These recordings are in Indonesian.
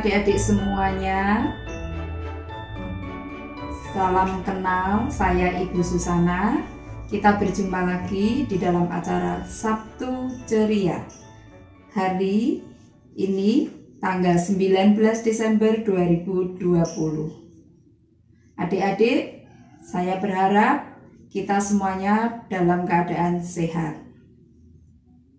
adik-adik semuanya. Salam kenal, saya Ibu Susana. Kita berjumpa lagi di dalam acara Sabtu Ceria. Hari ini tanggal 19 Desember 2020. Adik-adik, saya berharap kita semuanya dalam keadaan sehat.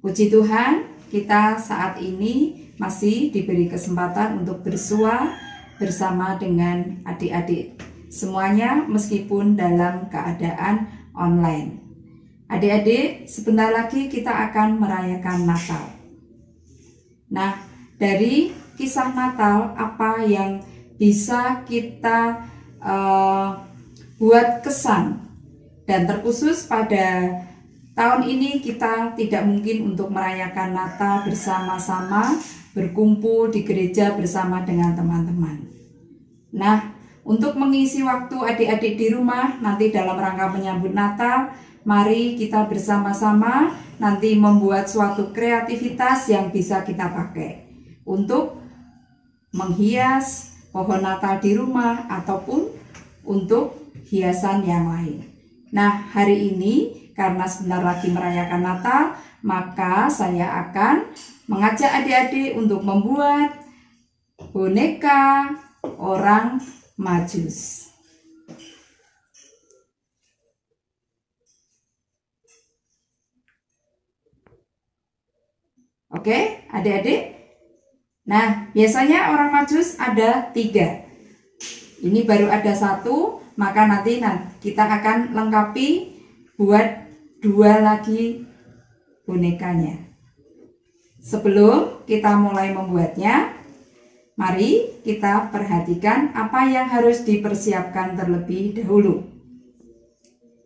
Puji Tuhan, kita saat ini masih diberi kesempatan untuk bersua bersama dengan adik-adik semuanya meskipun dalam keadaan online. Adik-adik, sebentar lagi kita akan merayakan Natal. Nah, dari kisah Natal apa yang bisa kita buat kesan dan terkhusus pada tahun ini kita tidak mungkin untuk merayakan Natal bersama-sama, berkumpul di gereja bersama dengan teman-teman. Nah, untuk mengisi waktu adik-adik di rumah nanti dalam rangka menyambut Natal, mari kita bersama-sama nanti membuat suatu kreativitas yang bisa kita pakai untuk menghias pohon Natal di rumah ataupun untuk hiasan yang lain. Nah, hari ini karena sebentar lagi merayakan Natal, maka saya akan mengajak adik-adik untuk membuat boneka orang Majus. Oke, adik-adik. Nah, biasanya orang Majus ada 3. Ini baru ada 1, maka nanti kita akan lengkapi buat 2 lagi bonekanya. Sebelum kita mulai membuatnya, mari kita perhatikan apa yang harus dipersiapkan terlebih dahulu.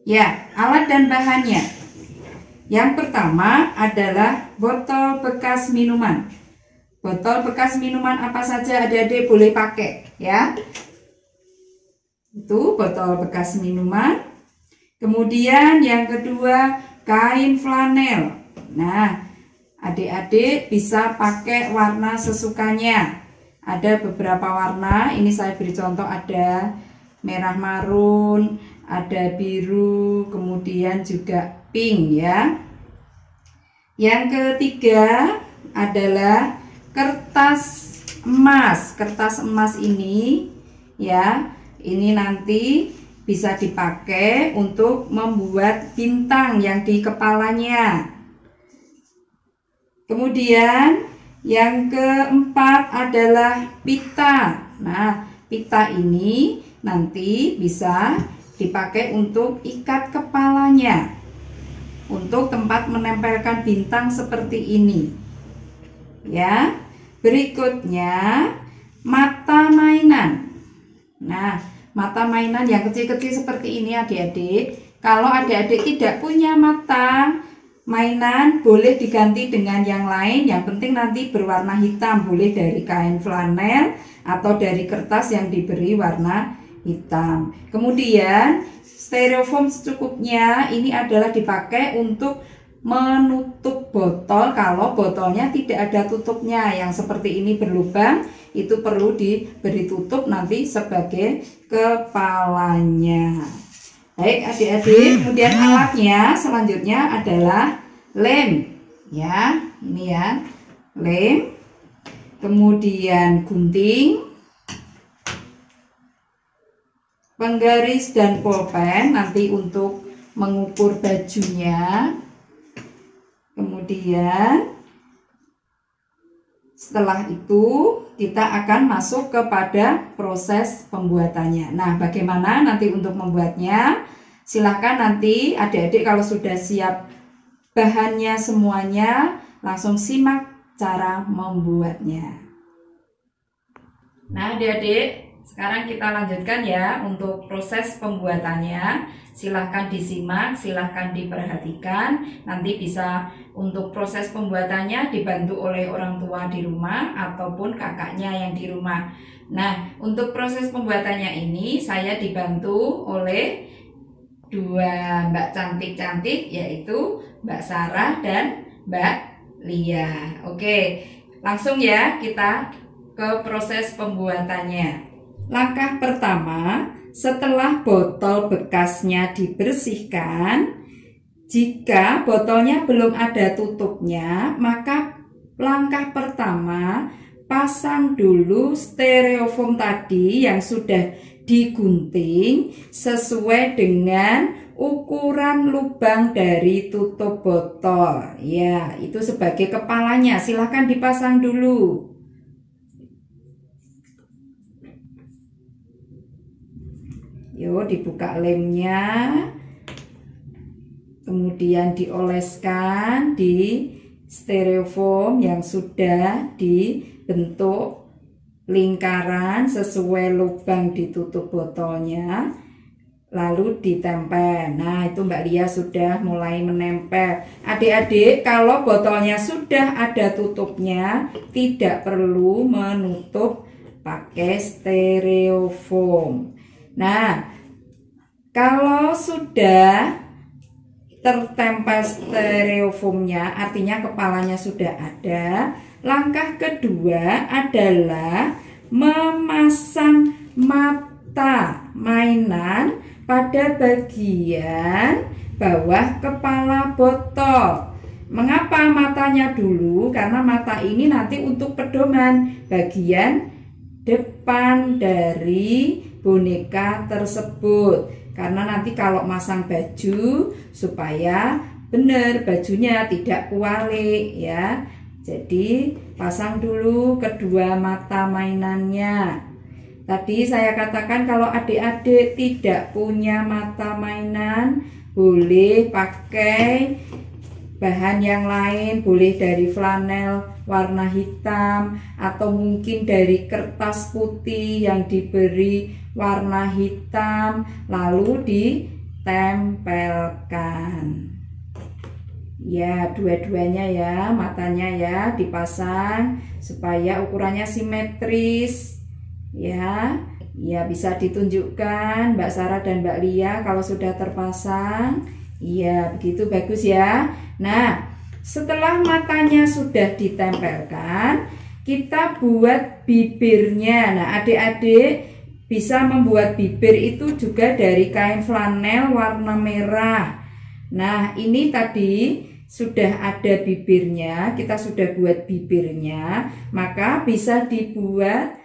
Ya, alat dan bahannya. Yang pertama adalah botol bekas minuman. Botol bekas minuman apa saja adik-adik boleh pakai, ya. Itu botol bekas minuman. Kemudian yang kedua, kain flanel. Nah, adik-adik bisa pakai warna sesukanya. Ada beberapa warna, ini saya beri contoh, ada merah marun, ada biru, kemudian juga pink ya. Yang ketiga adalah kertas emas. Kertas emas ini ya, ini nanti bisa dipakai untuk membuat bintang yang di kepalanya. Kemudian yang keempat adalah pita. Nah, pita ini nanti bisa dipakai untuk ikat kepalanya, untuk tempat menempelkan bintang seperti ini. Ya, berikutnya mata mainan. Nah, mata mainan yang kecil-kecil seperti ini adik-adik. Kalau adik-adik tidak punya mata mainan, boleh diganti dengan yang lain. Yang penting nanti berwarna hitam. Boleh dari kain flanel atau dari kertas yang diberi warna hitam. Kemudian styrofoam secukupnya. Ini adalah dipakai untuk menutup botol kalau botolnya tidak ada tutupnya. Yang seperti ini berlubang, itu perlu diberi tutup nanti sebagai kepalanya. Baik adik-adik, kemudian alatnya selanjutnya adalah lem. Ya, ini ya, lem. Kemudian gunting, penggaris dan pulpen nanti untuk mengukur bajunya. Kemudian setelah itu kita akan masuk kepada proses pembuatannya. Nah, bagaimana nanti untuk membuatnya? Silahkan nanti adik-adik kalau sudah siap bahannya semuanya, langsung simak cara membuatnya. Nah, adik-adik, sekarang kita lanjutkan ya untuk proses pembuatannya. Silahkan disimak, silahkan diperhatikan. Nanti bisa untuk proses pembuatannya dibantu oleh orang tua di rumah ataupun kakaknya yang di rumah. Nah, untuk proses pembuatannya ini saya dibantu oleh 2 Mbak cantik-cantik, yaitu Mbak Sarah dan Mbak Lia. Oke, langsung ya kita ke proses pembuatannya. Langkah pertama, setelah botol bekasnya dibersihkan, jika botolnya belum ada tutupnya, maka langkah pertama, pasang dulu styrofoam tadi yang sudah digunting sesuai dengan ukuran lubang dari tutup botol. Ya, itu sebagai kepalanya. Silahkan dipasang dulu. Yuk, dibuka lemnya. Kemudian dioleskan di styrofoam yang sudah dibentuk lingkaran sesuai lubang di tutup botolnya, lalu ditempel. Nah, itu Mbak Lia sudah mulai menempel. Adik-adik, kalau botolnya sudah ada tutupnya, tidak perlu menutup pakai styrofoam. Nah, kalau sudah tertempel styrofoamnya, artinya kepalanya sudah ada. Langkah kedua adalah memasang mata mainan pada bagian bawah kepala botol. Mengapa matanya dulu? Karena mata ini nanti untuk pedoman bagian depan dari boneka tersebut. Karena nanti kalau masang baju supaya benar bajunya tidak kualik ya. Jadi pasang dulu kedua mata mainannya. Tadi saya katakan kalau adik-adik tidak punya mata mainan, boleh pakai bahan yang lain, boleh dari flanel warna hitam atau mungkin dari kertas putih yang diberi warna hitam, lalu ditempelkan. Ya, dua-duanya ya, matanya ya dipasang supaya ukurannya simetris. Ya, ya bisa ditunjukkan Mbak Sarah dan Mbak Lia kalau sudah terpasang. Iya, begitu bagus ya. Nah, setelah matanya sudah ditempelkan, kita buat bibirnya. Nah, adik-adik bisa membuat bibir itu juga dari kain flanel warna merah. Nah, ini tadi sudah ada bibirnya, kita sudah buat bibirnya, maka bisa dibuat,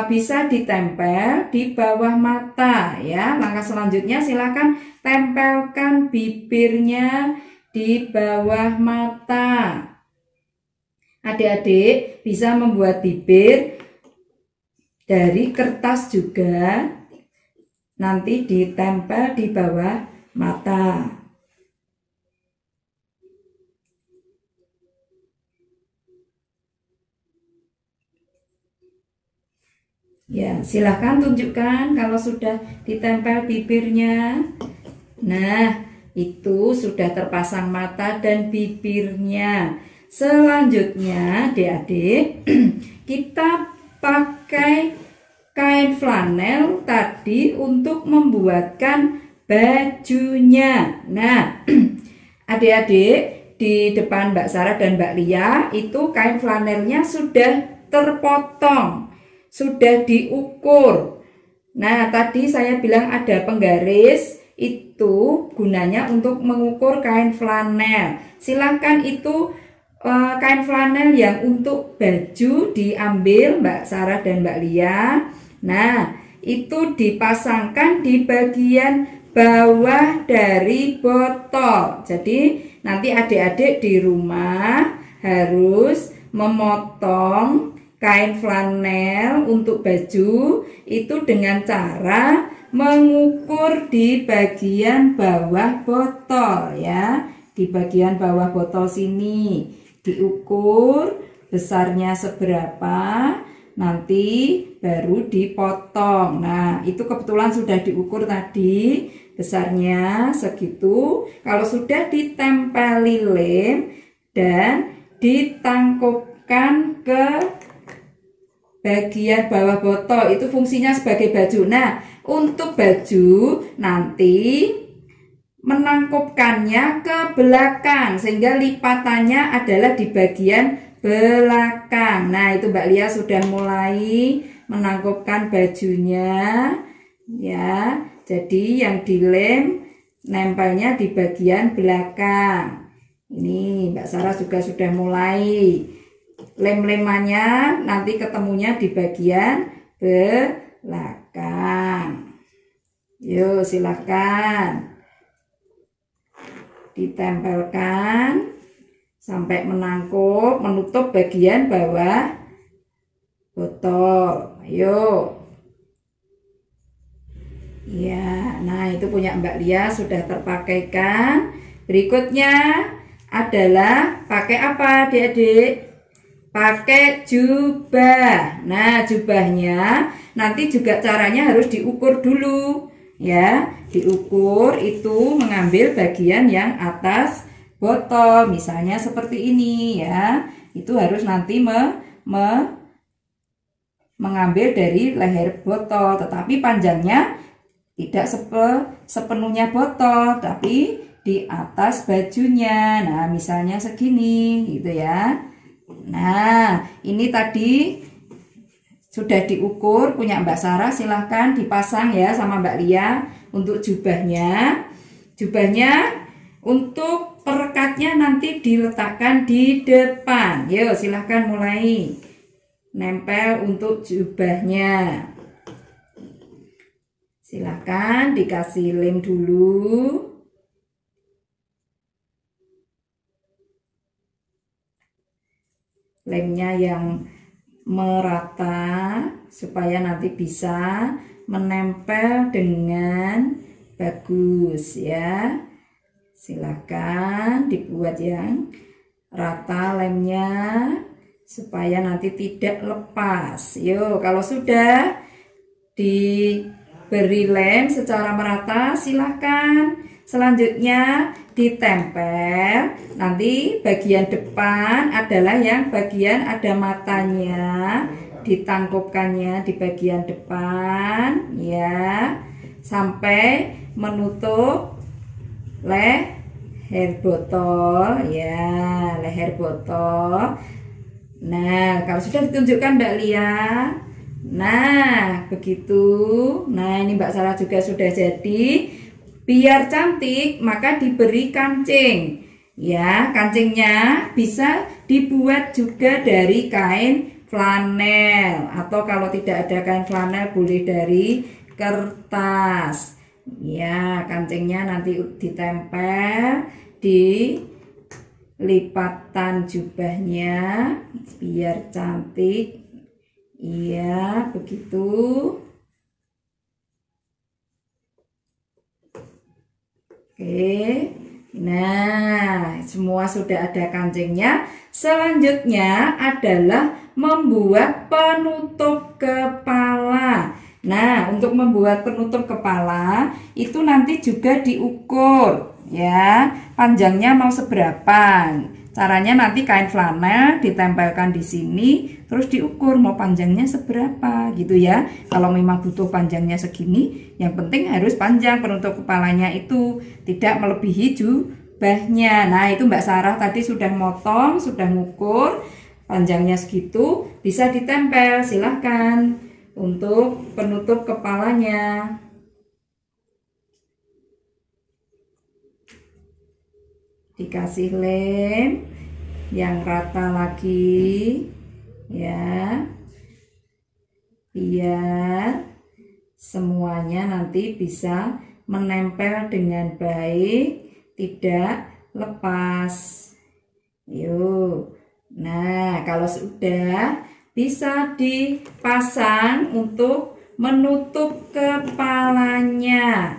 bisa ditempel di bawah mata ya. Langkah selanjutnya silakan tempelkan bibirnya di bawah mata. Adik-adik bisa membuat bibir dari kertas juga, nanti ditempel di bawah mata. Ya, silahkan tunjukkan kalau sudah ditempel bibirnya. Nah, itu sudah terpasang mata dan bibirnya. Selanjutnya, adik-adik, kita pakai kain flanel tadi untuk membuatkan bajunya. Nah, adik-adik, di depan Mbak Sarah dan Mbak Lia, itu kain flanelnya sudah terpotong, sudah diukur. Nah, tadi saya bilang ada penggaris, itu gunanya untuk mengukur kain flanel. Silahkan itu kain flanel yang untuk baju diambil Mbak Sarah dan Mbak Lia. Nah, itu dipasangkan di bagian bawah dari botol. Jadi nanti adik-adik di rumah harus memotong kain flanel untuk baju itu dengan cara mengukur di bagian bawah botol ya. Di bagian bawah botol sini diukur besarnya seberapa, nanti baru dipotong. Nah, itu kebetulan sudah diukur tadi, besarnya segitu. Kalau sudah ditempeli lem dan ditangkupkan ke bagian bawah botol, itu fungsinya sebagai baju. Nah, untuk baju nanti menangkupkannya ke belakang sehingga lipatannya adalah di bagian belakang. Nah, itu Mbak Lia sudah mulai menangkupkan bajunya ya. Jadi yang dilem nempelnya di bagian belakang. Ini Mbak Sarah juga sudah mulai. Lem-lemannya nanti ketemunya di bagian belakang. Yuk, silahkan ditempelkan sampai menangkup, menutup bagian bawah botol. Ayo. Ya, nah itu punya Mbak Lia sudah terpakaikan. Berikutnya adalah pakai apa, adik-adik? Pakai jubah. Nah, jubahnya nanti juga caranya harus diukur dulu ya. Diukur itu mengambil bagian yang atas botol, misalnya seperti ini ya. Itu harus nanti mengambil dari leher botol, tetapi panjangnya tidak sepenuhnya botol, tapi di atas bajunya. Nah, misalnya segini gitu ya. Nah, ini tadi sudah diukur punya Mbak Sarah, silahkan dipasang ya sama Mbak Lia untuk jubahnya. Jubahnya untuk perekatnya nanti diletakkan di depan. Yuk, silahkan mulai nempel untuk jubahnya. Silahkan dikasih lem dulu. Lemnya yang merata supaya nanti bisa menempel dengan bagus ya. Silahkan dibuat yang rata lemnya supaya nanti tidak lepas. Yuk, kalau sudah diberi lem secara merata, silahkan selanjutnya ditempel. Nanti bagian depan adalah yang bagian ada matanya, ditangkupkannya di bagian depan ya, sampai menutup leher botol ya, leher botol. Nah, kalau sudah ditunjukkan Mbak Lia, nah begitu. Nah, ini Mbak Sarah juga sudah jadi. Biar cantik maka diberi kancing ya. Kancingnya bisa dibuat juga dari kain flanel, atau kalau tidak ada kain flanel boleh dari kertas ya. Kancingnya nanti ditempel di lipatan jubahnya biar cantik. Iya, begitu. Oke, nah semua sudah ada kancingnya. Selanjutnya adalah membuat penutup kepala. Nah, untuk membuat penutup kepala itu nanti juga diukur ya, panjangnya mau seberapa. Caranya nanti kain flanel ditempelkan di sini, terus diukur mau panjangnya seberapa gitu ya. Kalau memang butuh panjangnya segini, yang penting harus panjang penutup kepalanya itu, tidak melebihi jubahnya. Nah, itu Mbak Sarah tadi sudah motong, sudah ngukur panjangnya segitu, bisa ditempel. Silahkan untuk penutup kepalanya. Dikasih lem yang rata lagi ya, biar semuanya nanti bisa menempel dengan baik, tidak lepas. Yuk, nah kalau sudah bisa dipasang untuk menutup kepalanya.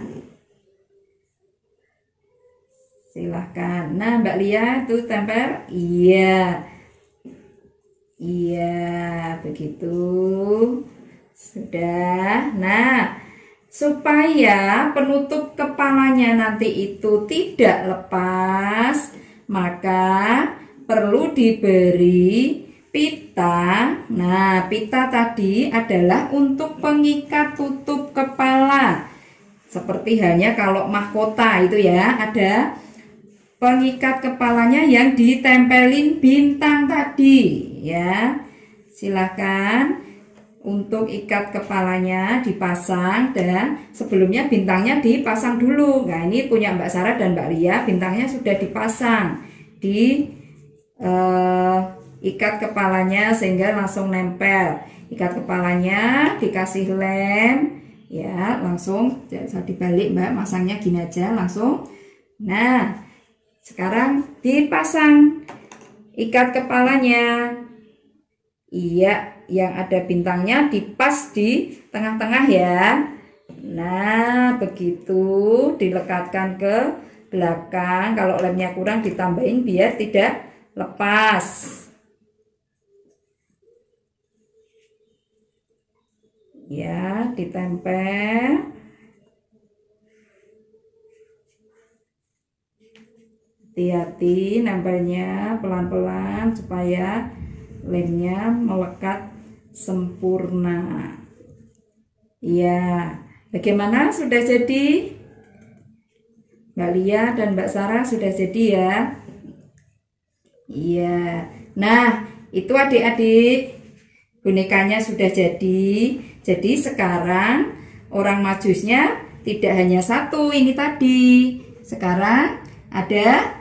Silahkan. Nah, Mbak Lia tuh tempel. Iya. Iya, begitu. Sudah. Nah, supaya penutup kepalanya nanti itu tidak lepas, maka perlu diberi pita. Nah, pita tadi adalah untuk pengikat tutup kepala. Seperti halnya kalau mahkota itu ya, ada pengikat kepalanya yang ditempelin bintang tadi ya. Silahkan untuk ikat kepalanya dipasang, dan sebelumnya bintangnya dipasang dulu. Nah, ini punya Mbak Sarah dan Mbak Lia, bintangnya sudah dipasang di ikat kepalanya sehingga langsung nempel. Ikat kepalanya dikasih lem ya, langsung bisa dibalik Mbak, masangnya gini aja langsung. Nah, sekarang dipasang ikat kepalanya. Iya, yang ada bintangnya dipas di tengah-tengah ya. Nah, begitu dilekatkan ke belakang. Kalau lemnya kurang ditambahin biar tidak lepas. Ya, ditempel. Hati-hati nempelnya pelan-pelan supaya lemnya melekat sempurna. Ya, bagaimana, sudah jadi? Mbak Lia dan Mbak Sarah sudah jadi ya? Iya. Nah, itu adik-adik, bonekanya sudah jadi. Jadi sekarang orang majusnya tidak hanya satu ini tadi. Sekarang ada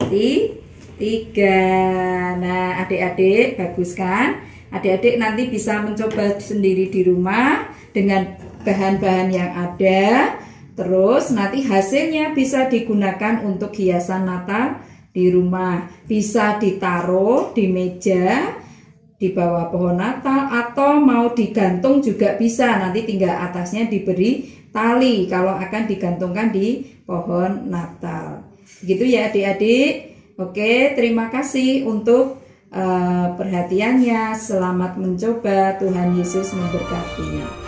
3. Nah, adik-adik bagus kan? Adik-adik nanti bisa mencoba sendiri di rumah dengan bahan-bahan yang ada. Terus nanti hasilnya bisa digunakan untuk hiasan Natal di rumah. Bisa ditaruh di meja di bawah pohon Natal, atau mau digantung juga bisa. Nanti tinggal atasnya diberi tali kalau akan digantungkan di pohon Natal. Begitu ya adik-adik. Oke, terima kasih untuk perhatiannya. Selamat mencoba. Tuhan Yesus memberkati.